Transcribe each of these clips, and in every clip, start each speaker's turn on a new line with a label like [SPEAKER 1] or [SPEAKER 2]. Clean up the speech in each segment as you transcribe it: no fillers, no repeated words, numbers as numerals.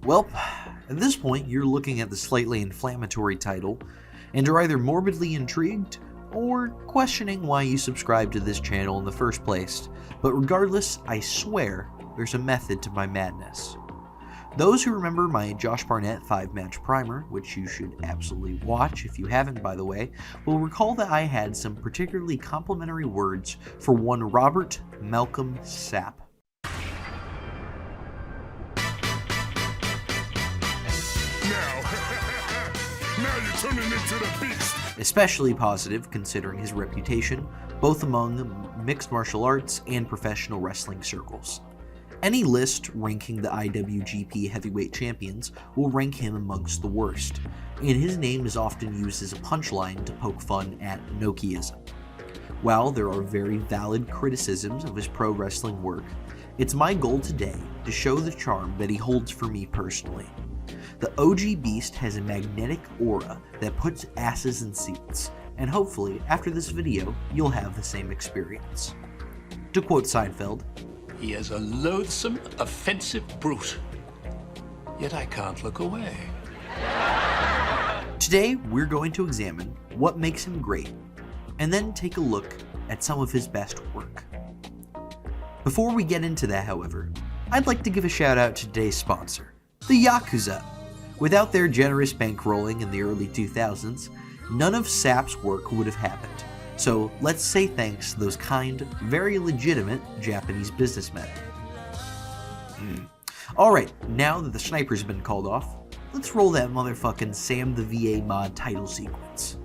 [SPEAKER 1] Well, at this point you're looking at the slightly inflammatory title and are either morbidly intrigued or questioning why you subscribe to this channel in the first place. But regardless, I swear there's a method to my madness. Those who remember my Josh Barnett 5-match primer, which you should absolutely watch if you haven't by the way, will recall that I had some particularly complimentary words for one Robert Malcolm Sapp.
[SPEAKER 2] Now you're turning into the beast.
[SPEAKER 1] Especially positive considering his reputation, both among mixed martial arts and professional wrestling circles. Any list ranking the IWGP heavyweight champions will rank him amongst the worst, and his name is often used as a punchline to poke fun at Nokiism. While there are very valid criticisms of his pro wrestling work, it's my goal today to show the charm that he holds for me personally. The OG Beast has a magnetic aura that puts asses in seats, and hopefully after this video you'll have the same experience. To quote Seinfeld,
[SPEAKER 3] "He is a loathsome, offensive brute, yet I can't look away."
[SPEAKER 1] Today we're going to examine what makes him great, and then take a look at some of his best work. Before we get into that, however, I'd like to give a shout out to today's sponsor, the Yakuza. Without their generous bankrolling in the early 2000s, none of Sapp's work would have happened. So let's say thanks to those kind, very legitimate Japanese businessmen. Alright, now that the sniper's been called off, let's roll that motherfucking SamTheVAMod title sequence.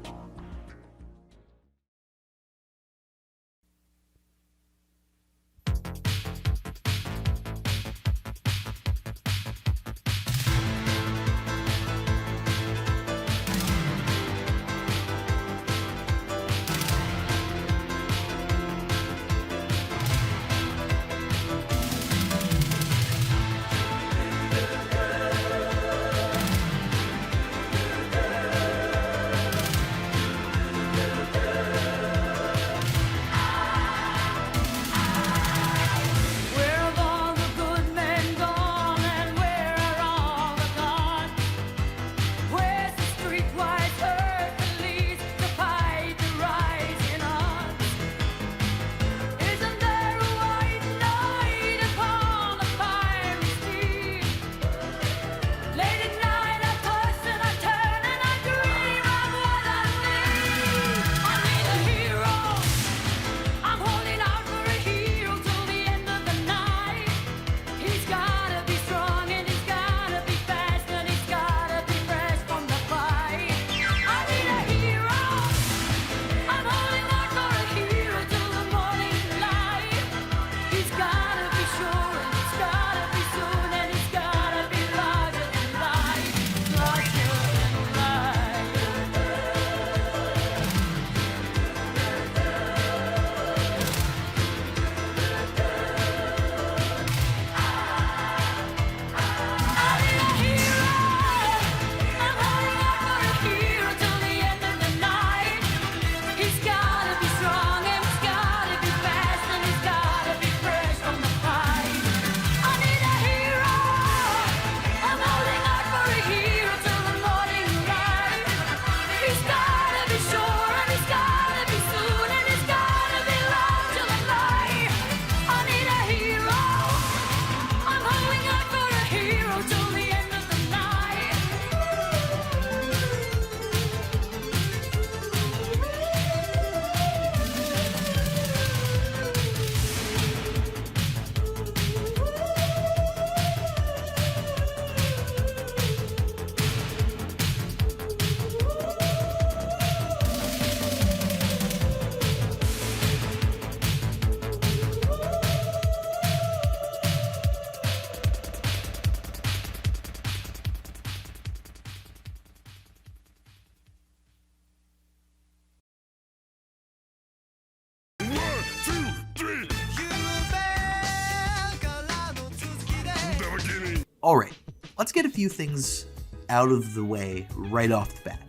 [SPEAKER 1] Alright, let's get a few things out of the way right off the bat.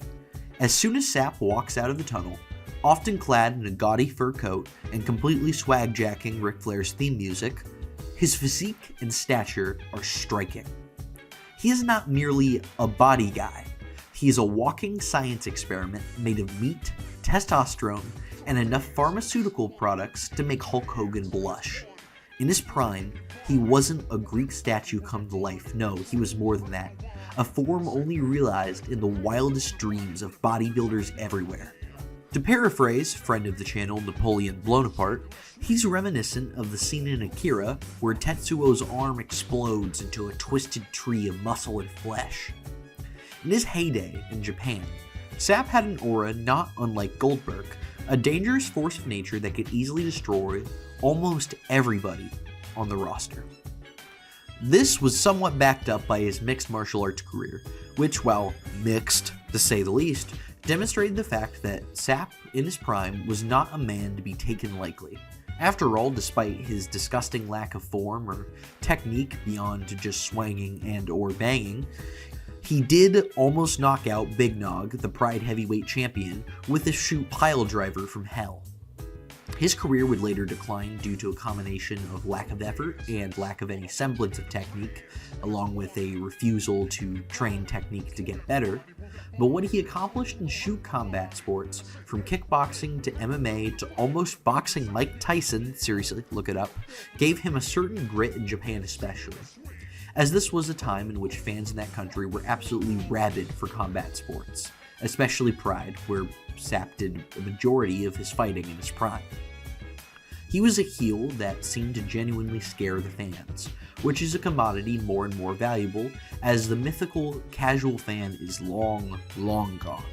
[SPEAKER 1] As soon as Sapp walks out of the tunnel, often clad in a gaudy fur coat and completely swag-jacking Ric Flair's theme music, his physique and stature are striking. He is not merely a body guy. He is a walking science experiment made of meat, testosterone, and enough pharmaceutical products to make Hulk Hogan blush. In his prime, he wasn't a Greek statue come to life. No, he was more than that. A form only realized in the wildest dreams of bodybuilders everywhere. To paraphrase friend of the channel Napoleon Bonaparte, he's reminiscent of the scene in Akira where Tetsuo's arm explodes into a twisted tree of muscle and flesh. In his heyday in Japan, Sapp had an aura not unlike Goldberg, a dangerous force of nature that could easily destroy almost everybody on the roster. This was somewhat backed up by his mixed martial arts career, which, while mixed to say the least, demonstrated the fact that Sapp in his prime was not a man to be taken lightly. After all, despite his disgusting lack of form or technique beyond just swanging and or banging, he did almost knock out Big Nog, the Pride Heavyweight Champion, with a shoot pile driver from hell. His career would later decline due to a combination of lack of effort and lack of any semblance of technique, along with a refusal to train technique to get better. But what he accomplished in shoot combat sports, from kickboxing to MMA to almost boxing Mike Tyson, seriously, look it up, gave him a certain grit in Japan especially, as this was a time in which fans in that country were absolutely rabid for combat sports, especially Pride, where Sapp did a majority of his fighting in his prime. He was a heel that seemed to genuinely scare the fans, which is a commodity more and more valuable as the mythical casual fan is long, long gone.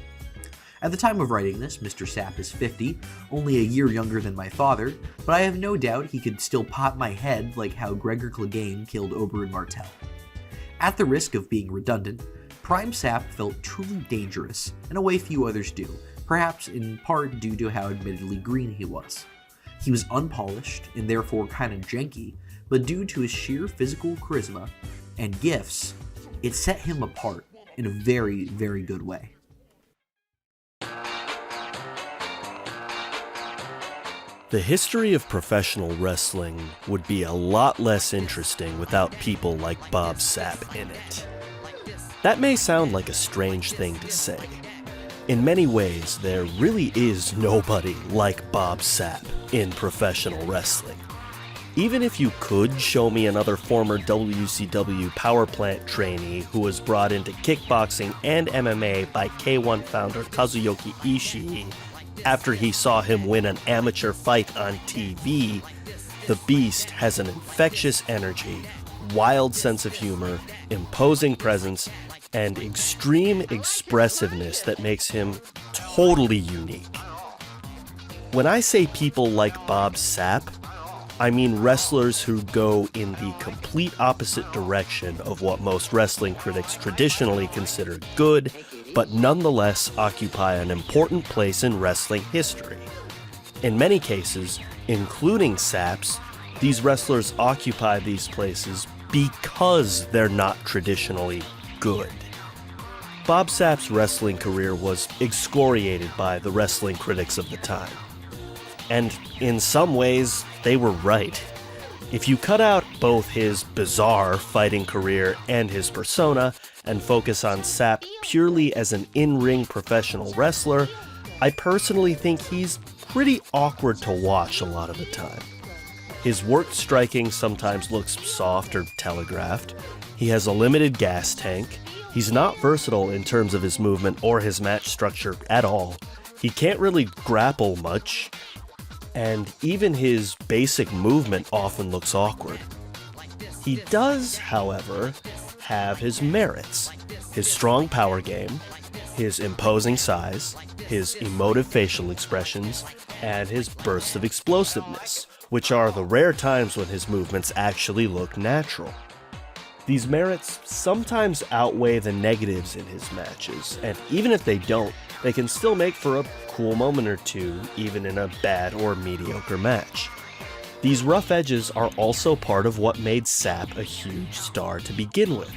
[SPEAKER 1] At the time of writing this, Mr. Sapp is 50, only a year younger than my father, but I have no doubt he could still pop my head like how Gregor Clegane killed Oberyn Martell. At the risk of being redundant, Prime Sapp felt truly dangerous in a way few others do, perhaps in part due to how admittedly green he was. He was unpolished and therefore kind of janky, but due to his sheer physical charisma and gifts, it set him apart in a very, very good way.
[SPEAKER 4] The history of professional wrestling would be a lot less interesting without people like Bob Sapp in it. That may sound like a strange thing to say. In many ways, there really is nobody like Bob Sapp in professional wrestling. Even if you could show me another former WCW power plant trainee who was brought into kickboxing and MMA by K1 founder Kazuyoki Ishii after he saw him win an amateur fight on TV, the Beast has an infectious energy, wild sense of humor, imposing presence, and extreme expressiveness that makes him totally unique. When I say people like Bob Sapp, I mean wrestlers who go in the complete opposite direction of what most wrestling critics traditionally consider good, but nonetheless occupy an important place in wrestling history. In many cases, including Sapp's, these wrestlers occupy these places because they're not traditionally good. Bob Sapp's wrestling career was excoriated by the wrestling critics of the time. And in some ways, they were right. If you cut out both his bizarre fighting career and his persona and focus on Sapp purely as an in-ring professional wrestler, I personally think he's pretty awkward to watch a lot of the time. His work striking sometimes looks soft or telegraphed. He has a limited gas tank. He's not versatile in terms of his movement or his match structure at all. He can't really grapple much. And even his basic movement often looks awkward. He does, however, have his merits. His strong power game, his imposing size, his emotive facial expressions, and his bursts of explosiveness, which are the rare times when his movements actually look natural. These merits sometimes outweigh the negatives in his matches, and even if they don't, they can still make for a cool moment or two, even in a bad or mediocre match. These rough edges are also part of what made Sapp a huge star to begin with.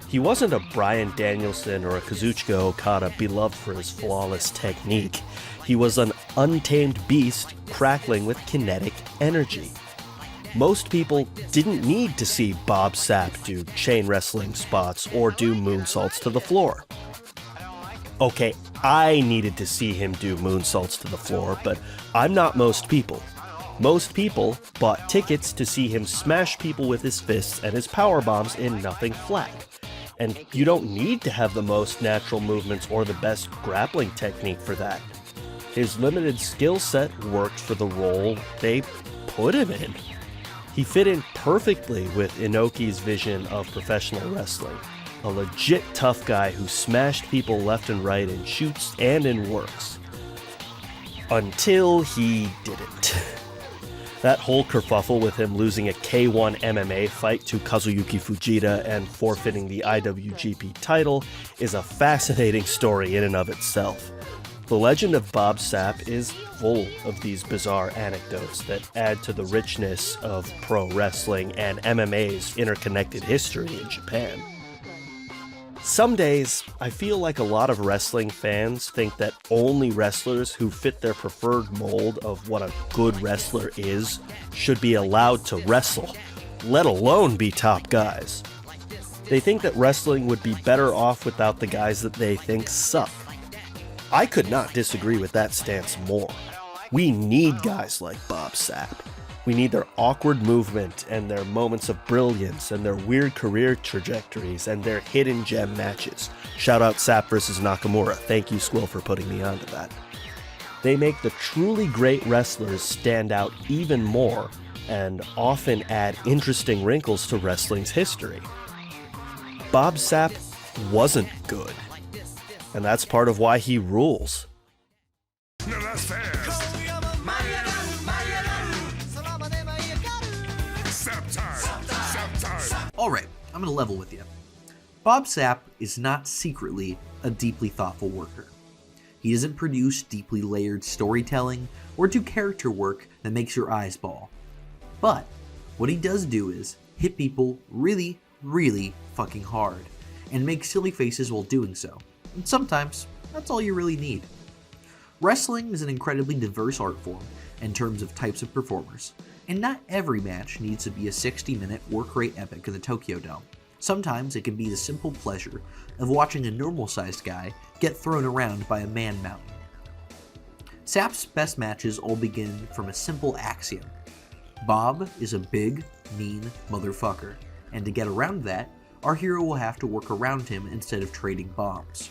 [SPEAKER 4] He wasn't a Bryan Danielson or a Kazuchika Okada beloved for his flawless technique. He was an untamed beast crackling with kinetic energy. Most people didn't need to see Bob Sapp do chain wrestling spots or do moonsaults to the floor. Okay, I needed to see him do moonsaults to the floor, but I'm not most people. Most people bought tickets to see him smash people with his fists and his power bombs in nothing flat. And you don't need to have the most natural movements or the best grappling technique for that. His limited skill set worked for the role they put him in. He fit in perfectly with Inoki's vision of professional wrestling. A legit tough guy who smashed people left and right in shoots and in works. Until he didn't. That whole kerfuffle with him losing a K1 MMA fight to Kazuyuki Fujita and forfeiting the IWGP title is a fascinating story in and of itself. The legend of Bob Sapp is full of these bizarre anecdotes that add to the richness of pro wrestling and MMA's interconnected history in Japan. Some days, I feel like a lot of wrestling fans think that only wrestlers who fit their preferred mold of what a good wrestler is should be allowed to wrestle, let alone be top guys. They think that wrestling would be better off without the guys that they think suck. I could not disagree with that stance more. We need guys like Bob Sapp. We need their awkward movement and their moments of brilliance and their weird career trajectories and their hidden gem matches. Shout out Sapp versus Nakamura. Thank you, Squill, for putting me onto that. They make the truly great wrestlers stand out even more and often add interesting wrinkles to wrestling's history. Bob Sapp wasn't good, and that's part of why he rules.
[SPEAKER 2] Now that's fast.
[SPEAKER 1] Alright, I'm gonna level with you. Bob Sapp is not secretly a deeply thoughtful worker. He doesn't produce deeply layered storytelling or do character work that makes your eyes ball. But what he does do is hit people really, really fucking hard and make silly faces while doing so. And sometimes that's all you really need. Wrestling is an incredibly diverse art form in terms of types of performers, and not every match needs to be a 60-minute work rate epic in the Tokyo Dome. Sometimes it can be the simple pleasure of watching a normal-sized guy get thrown around by a man mountain. Sapp's best matches all begin from a simple axiom. Bob is a big, mean motherfucker, and to get around that, our hero will have to work around him instead of trading bombs.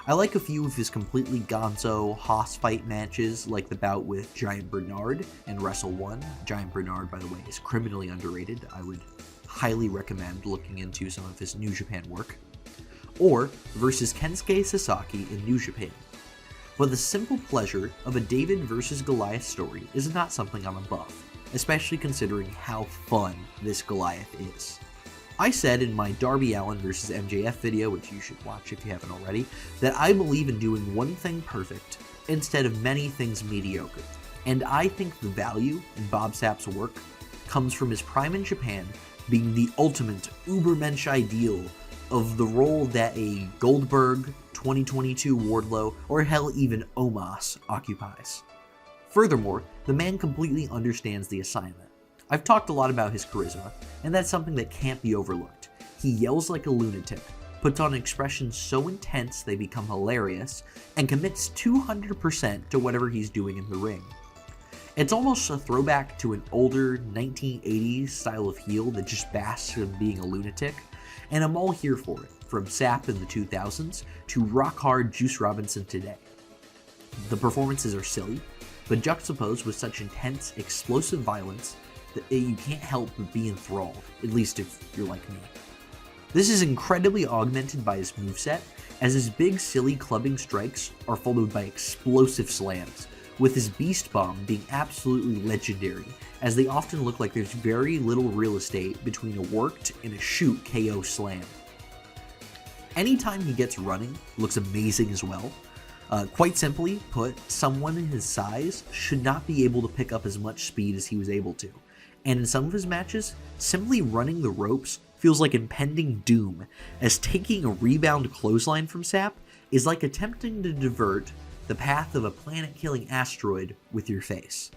[SPEAKER 1] I like a few of his completely gonzo hoss fight matches, like the bout with Giant Bernard in Wrestle 1. Giant Bernard, by the way, is criminally underrated. I would highly recommend looking into some of his New Japan work. Or versus Kensuke Sasaki in New Japan. But the simple pleasure of a David versus Goliath story is not something I'm above, especially considering how fun this Goliath is. I said in my Darby Allin vs. MJF video, which you should watch if you haven't already, that I believe in doing one thing perfect instead of many things mediocre. And I think the value in Bob Sapp's work comes from his prime in Japan being the ultimate ubermensch ideal of the role that a Goldberg, 2022 Wardlow, or hell even Omos occupies. Furthermore, the man completely understands the assignment. I've talked a lot about his charisma, and that's something that can't be overlooked. He yells like a lunatic, puts on expressions so intense they become hilarious, and commits 200% to whatever he's doing in the ring. It's almost a throwback to an older 1980s style of heel that just basks in being a lunatic, and I'm all here for it, from Sapp in the 2000s to rock-hard Juice Robinson today. The performances are silly, but juxtaposed with such intense, explosive violence that you can't help but be enthralled, at least if you're like me. This is incredibly augmented by his moveset, as his big silly clubbing strikes are followed by explosive slams, with his beast bomb being absolutely legendary, as they often look like there's very little real estate between a worked and a shoot KO slam. Anytime he gets running looks amazing as well. Quite simply put, someone his size should not be able to pick up as much speed as he was able to. And in some of his matches, simply running the ropes feels like impending doom, as taking a rebound clothesline from Sapp is like attempting to divert the path of a planet-killing asteroid with your face.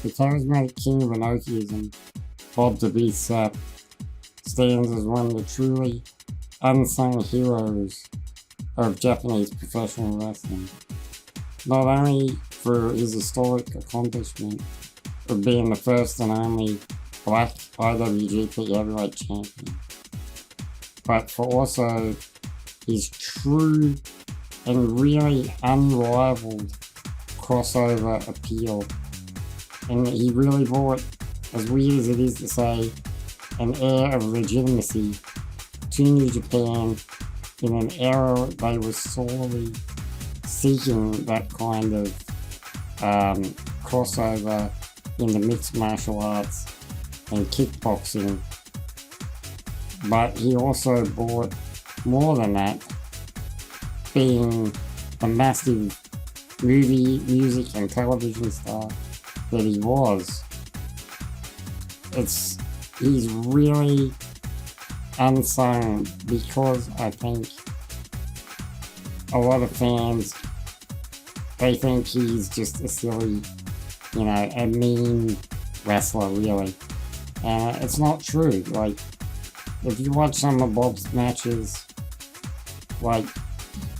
[SPEAKER 5] The charismatic king of Enochiism, Bob Sapp, stands as one of the truly unsung heroes of Japanese professional wrestling. Not only for his historic accomplishment of being the first and only black IWGP Heavyweight Champion, but for also his true and really unrivaled crossover appeal. And he really brought, as weird as it is to say, an air of legitimacy to New Japan in an era they were sorely seeking that kind of crossover in the mixed martial arts and kickboxing. But he also brought more than that, being a massive movie, music and television star that he was. He's really unsung because I think a lot of fans, they think he's just a silly, a mean wrestler, really. And it's not true. Like, if you watch some of Bob's matches, like,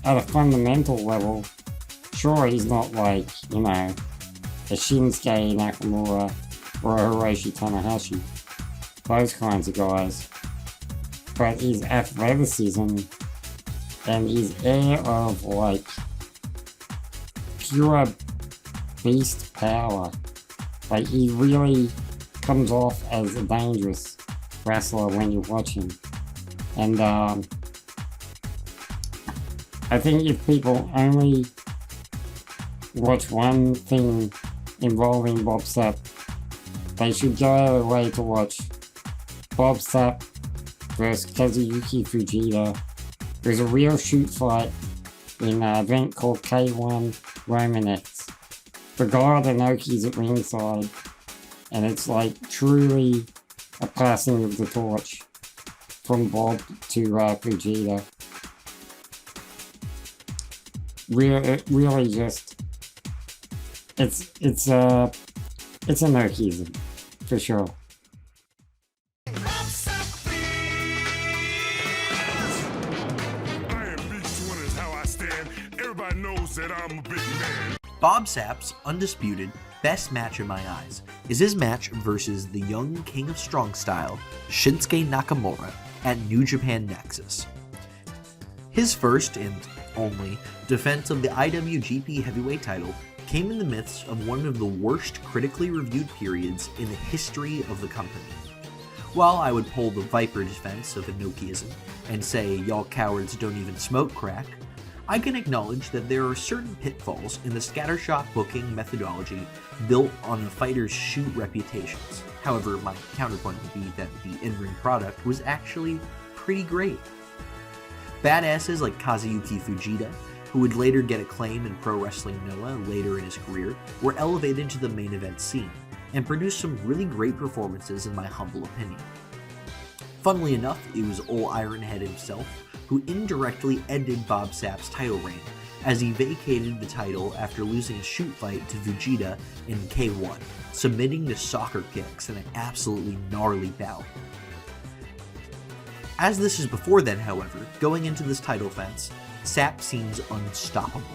[SPEAKER 5] at a fundamental level, sure, he's not like, a Shinsuke Nakamura or a Hiroshi Tanahashi, those kinds of guys. But his athleticism and his air of, like, pure beast power, like, he really comes off as a dangerous wrestler when you watch him. And I think if people only watch one thing involving Bob Sapp, they should go out of their way to watch Bob Sapp versus Kazuyuki Fujita. There's a real shoot fight in an event called K1 Roman X. The guard Inoki's at ringside, and it's like truly a passing of the torch from Bob to Fujita. Really just, it's Inokiism, for sure.
[SPEAKER 2] I am beast winner is how I stand. Everybody knows that I'm a big man.
[SPEAKER 1] Bob Sapp's undisputed best match in my eyes is his match versus the young king of strong style, Shinsuke Nakamura, at New Japan Nexus. His first and only defense of the IWGP Heavyweight title came in the midst of one of the worst critically reviewed periods in the history of the company. While I would pull the Viper defense of Inokiism and say y'all cowards don't even smoke crack, I can acknowledge that there are certain pitfalls in the scattershot booking methodology built on a fighter's shoot reputations. However, my counterpoint would be that the in-ring product was actually pretty great. Badasses like Kazuyuki Fujita, who would later get acclaim in Pro Wrestling Noah later in his career, were elevated to the main event scene and produced some really great performances in my humble opinion. Funnily enough, it was Ol Ironhead himself who indirectly ended Bob Sapp's title reign, as he vacated the title after losing a shoot fight to Fujita in K1, submitting to soccer kicks in an absolutely gnarly bout. As this is before then, however, going into this title fence, Sapp seems unstoppable,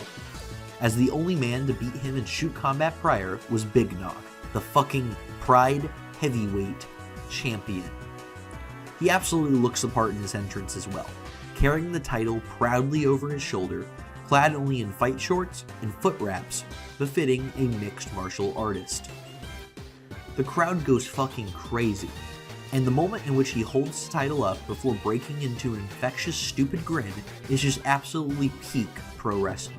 [SPEAKER 1] as the only man to beat him in shoot combat prior was Big Nog, the fucking Pride Heavyweight Champion. He absolutely looks the part in his entrance as well, carrying the title proudly over his shoulder, clad only in fight shorts and foot wraps, befitting a mixed martial artist. The crowd goes fucking crazy, and the moment in which he holds the title up before breaking into an infectious stupid grin is just absolutely peak pro wrestling.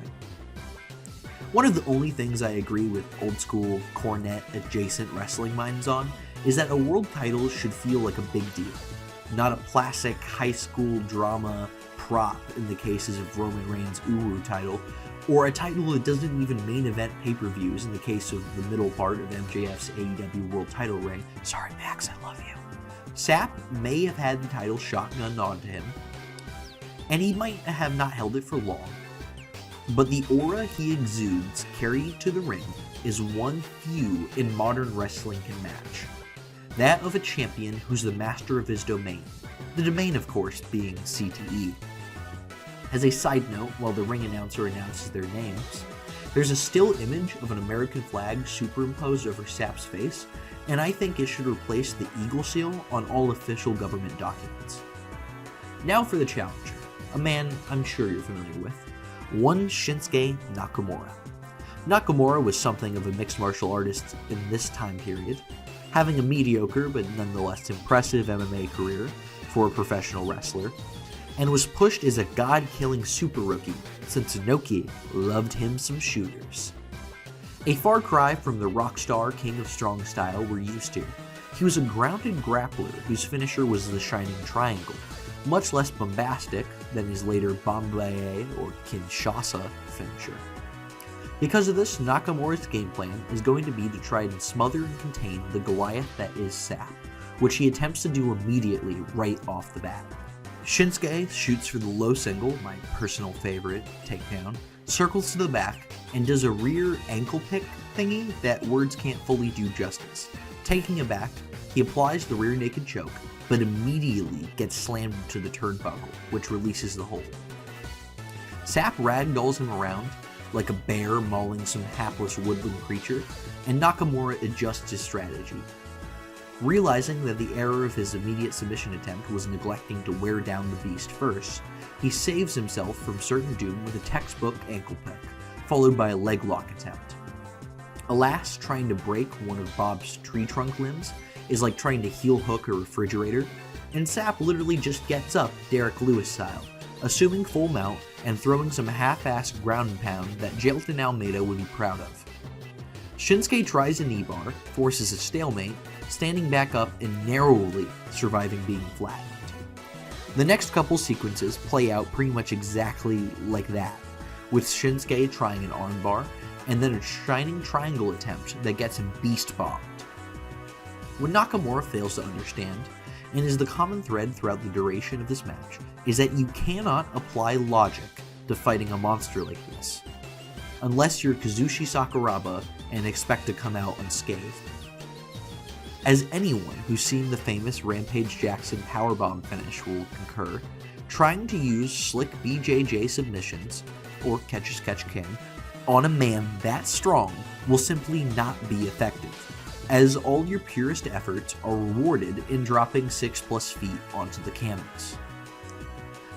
[SPEAKER 1] One of the only things I agree with old school cornet adjacent wrestling minds on is that a world title should feel like a big deal, not a classic high school drama prop in the cases of Roman Reigns' Uru title, or a title that doesn't even main event pay-per-views in the case of the middle part of MJF's AEW world title reign. Sorry Max, I love you. Sapp may have had the title shotgunned onto him, and he might have not held it for long, but the aura he exudes carried to the ring is one few in modern wrestling can match. That of a champion who's the master of his domain, the domain of course being CTE. As a side note, while the ring announcer announces their names, there's a still image of an American flag superimposed over Sapp's face, and I think it should replace the eagle seal on all official government documents. Now for the challenger, a man I'm sure you're familiar with, one Shinsuke Nakamura. Nakamura was something of a mixed martial artist in this time period, having a mediocre but nonetheless impressive MMA career for a professional wrestler, and was pushed as a god-killing super rookie since Inoki loved him some shooters. A far cry from the rock star king of strong style we're used to, he was a grounded grappler whose finisher was the Shining Triangle, much less bombastic than his later Bombay or Kinshasa finisher. Because of this, Nakamura's game plan is going to be to try and smother and contain the Goliath that is Sapp, which he attempts to do immediately right off the bat. Shinsuke shoots for the low single, my personal favorite takedown, circles to the back, and does a rear ankle pick thingy that words can't fully do justice. Taking it back, he applies the rear naked choke, but immediately gets slammed to the turnbuckle, which releases the hold. Sapp ragdolls him around like a bear mauling some hapless woodland creature, and Nakamura adjusts his strategy. Realizing that the error of his immediate submission attempt was neglecting to wear down the beast first, he saves himself from certain doom with a textbook ankle pick, followed by a leg lock attempt. Alas, trying to break one of Bob's tree trunk limbs is like trying to heel hook a refrigerator, and Sapp literally just gets up Derek Lewis style, assuming full mount and throwing some half-assed ground and pound that Jailton Almeida would be proud of. Shinsuke tries a knee bar, forces a stalemate, standing back up and narrowly surviving being flattened. The next couple sequences play out pretty much exactly like that, with Shinsuke trying an armbar and then a Shining Triangle attempt that gets him beast bombed. What Nakamura fails to understand, and is the common thread throughout the duration of this match, is that you cannot apply logic to fighting a monster like this, unless you're Kazushi Sakuraba and expect to come out unscathed. As anyone who's seen the famous Rampage Jackson powerbomb finish will concur, trying to use slick BJJ submissions, or catch as catch can, on a man that strong will simply not be effective, as all your purest efforts are rewarded in dropping 6+ feet onto the canvas.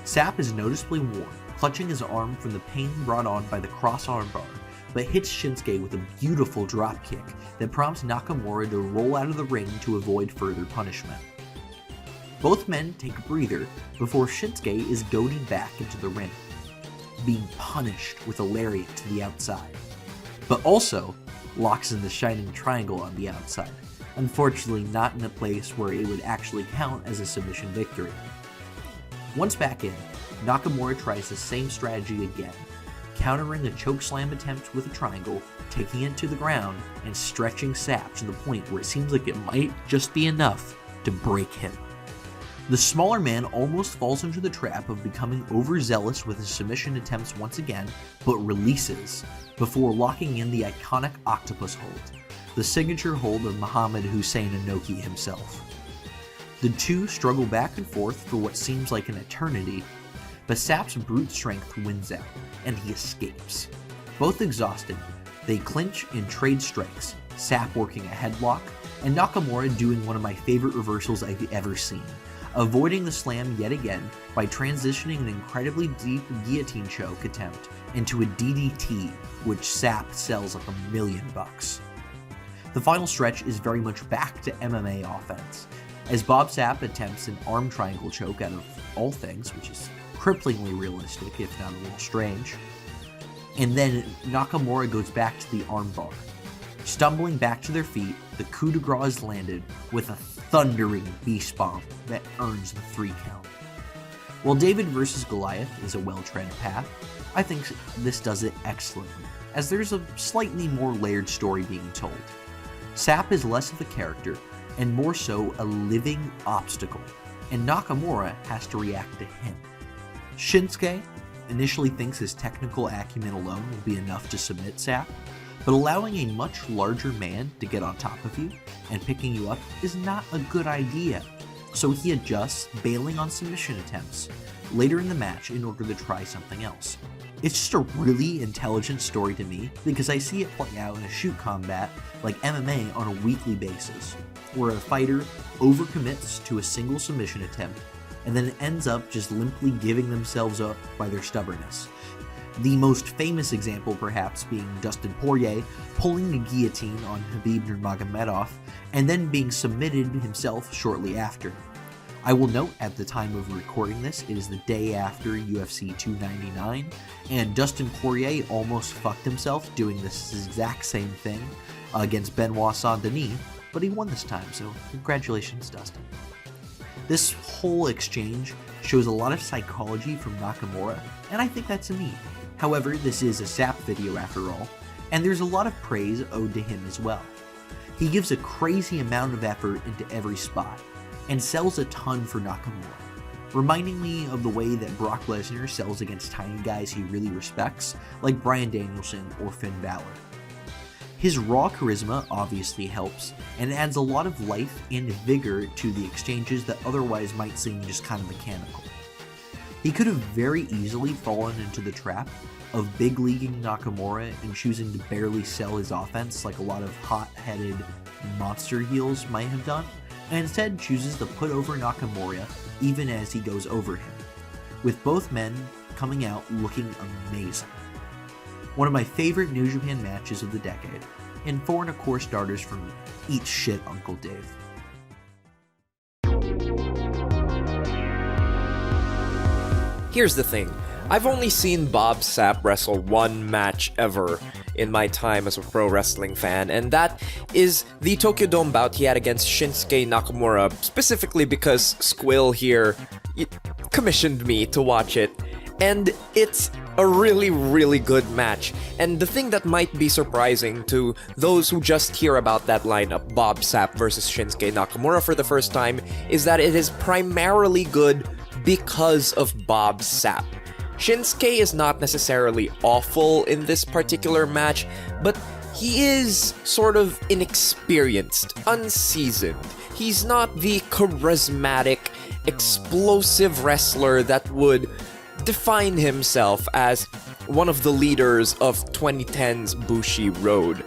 [SPEAKER 1] Sapp is noticeably worn, clutching his arm from the pain brought on by the cross armbar, but hits Shinsuke with a beautiful drop kick that prompts Nakamura to roll out of the ring to avoid further punishment. Both men take a breather before Shinsuke is goaded back into the ring, being punished with a lariat to the outside, but also locks in the Shining Triangle on the outside, unfortunately not in a place where it would actually count as a submission victory. Once back in, Nakamura tries the same strategy again, countering a chokeslam attempt with a triangle, taking it to the ground, and stretching Sapp to the point where it seems like it might just be enough to break him. The smaller man almost falls into the trap of becoming overzealous with his submission attempts once again, but releases, before locking in the iconic octopus hold, the signature hold of Muhammad Hussein Inoki himself. The two struggle back and forth for what seems like an eternity, but Sapp's brute strength wins out, and he escapes. Both exhausted, they clinch and trade strikes, Sapp working a headlock, and Nakamura doing one of my favorite reversals I've ever seen, avoiding the slam yet again by transitioning an incredibly deep guillotine choke attempt into a DDT, which Sapp sells like $1 million. The final stretch is very much back to MMA offense, as Bob Sapp attempts an arm triangle choke out of all things, which is cripplingly realistic, if not a little strange. And then Nakamura goes back to the armbar. Stumbling back to their feet, the coup de grace is landed with a thundering beast bomb that earns the 3 count. While David vs. Goliath is a well-tread path, I think this does it excellently, as there's a slightly more layered story being told. Sapp is less of a character, and more so a living obstacle, and Nakamura has to react to him. Shinsuke initially thinks his technical acumen alone will be enough to submit Sapp, but allowing a much larger man to get on top of you and picking you up is not a good idea, so he adjusts, bailing on submission attempts later in the match in order to try something else. It's just a really intelligent story to me because I see it play out in a shoot combat like MMA on a weekly basis, where a fighter overcommits to a single submission attempt and then ends up just limply giving themselves up by their stubbornness. The most famous example perhaps being Dustin Poirier pulling a guillotine on Khabib Nurmagomedov and then being submitted himself shortly after. I will note at the time of recording this, it is the day after UFC 299, and Dustin Poirier almost fucked himself doing this exact same thing against Benoit Saint-Denis, but he won this time, so congratulations, Dustin. This whole exchange shows a lot of psychology from Nakamura, and I think that's neat. However, this is a Sapp video after all, and there's a lot of praise owed to him as well. He gives a crazy amount of effort into every spot, and sells a ton for Nakamura, reminding me of the way that Brock Lesnar sells against tiny guys he really respects, like Bryan Danielson or Finn Balor. His raw charisma obviously helps, and adds a lot of life and vigor to the exchanges that otherwise might seem just kind of mechanical. He could have very easily fallen into the trap of big-leaguing Nakamura and choosing to barely sell his offense like a lot of hot-headed monster heels might have done, and instead chooses to put over Nakamura even as he goes over him, with both men coming out looking amazing. One of my favorite New Japan matches of the decade, and 4 1/4 starters from me. Eat shit, Uncle Dave.
[SPEAKER 6] Here's the thing, I've only seen Bob Sapp wrestle one match ever in my time as a pro wrestling fan, and that is the Tokyo Dome bout he had against Shinsuke Nakamura, specifically because Squill here commissioned me to watch it, and it's a really, really good match. And the thing that might be surprising to those who just hear about that lineup, Bob Sapp versus Shinsuke Nakamura for the first time, is that it is primarily good because of Bob Sapp. Shinsuke is not necessarily awful in this particular match, but he is sort of inexperienced, unseasoned. He's not the charismatic, explosive wrestler that would define himself as one of the leaders of 2010's Bushi Road.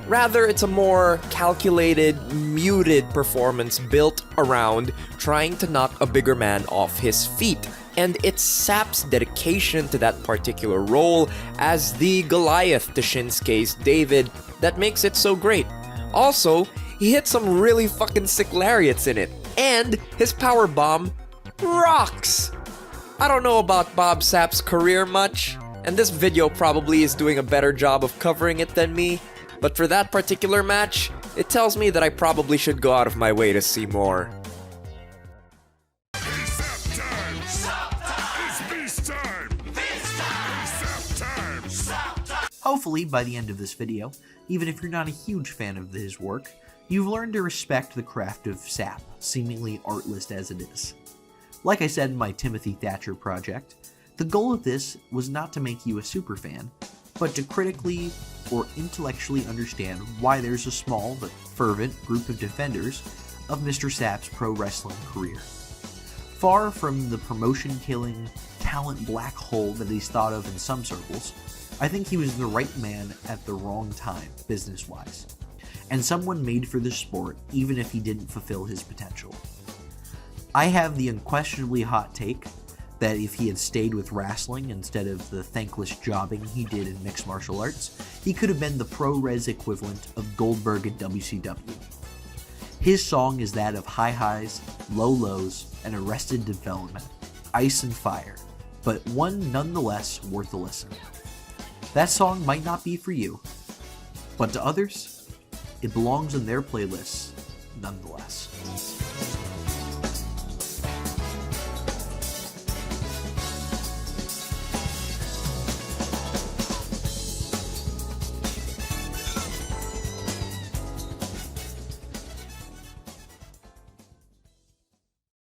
[SPEAKER 6] Rather, it's a more calculated, muted performance built around trying to knock a bigger man off his feet. And it's Sapp's dedication to that particular role as the Goliath to Shinsuke's David that makes it so great. Also, he hit some really fucking sick lariats in it, and his power bomb rocks! I don't know about Bob Sapp's career much, and this video probably is doing a better job of covering it than me, but for that particular match, it tells me that I probably should go out of my way to see more.
[SPEAKER 1] Hopefully, by the end of this video, even if you're not a huge fan of his work, you've learned to respect the craft of Sapp, seemingly artless as it is. Like I said in my Timothy Thatcher project, the goal of this was not to make you a superfan, but to critically or intellectually understand why there's a small but fervent group of defenders of Mr. Sapp's pro wrestling career. Far from the promotion-killing, talent black hole that he's thought of in some circles, I think he was the right man at the wrong time, business-wise, and someone made for the sport even if he didn't fulfill his potential. I have the unquestionably hot take that if he had stayed with wrestling instead of the thankless jobbing he did in mixed martial arts, he could have been the pro-res equivalent of Goldberg in WCW. His song is that of high highs, low lows, and arrested development, ice and fire, but one nonetheless worth a listen. That song might not be for you, but to others, it belongs in their playlists nonetheless.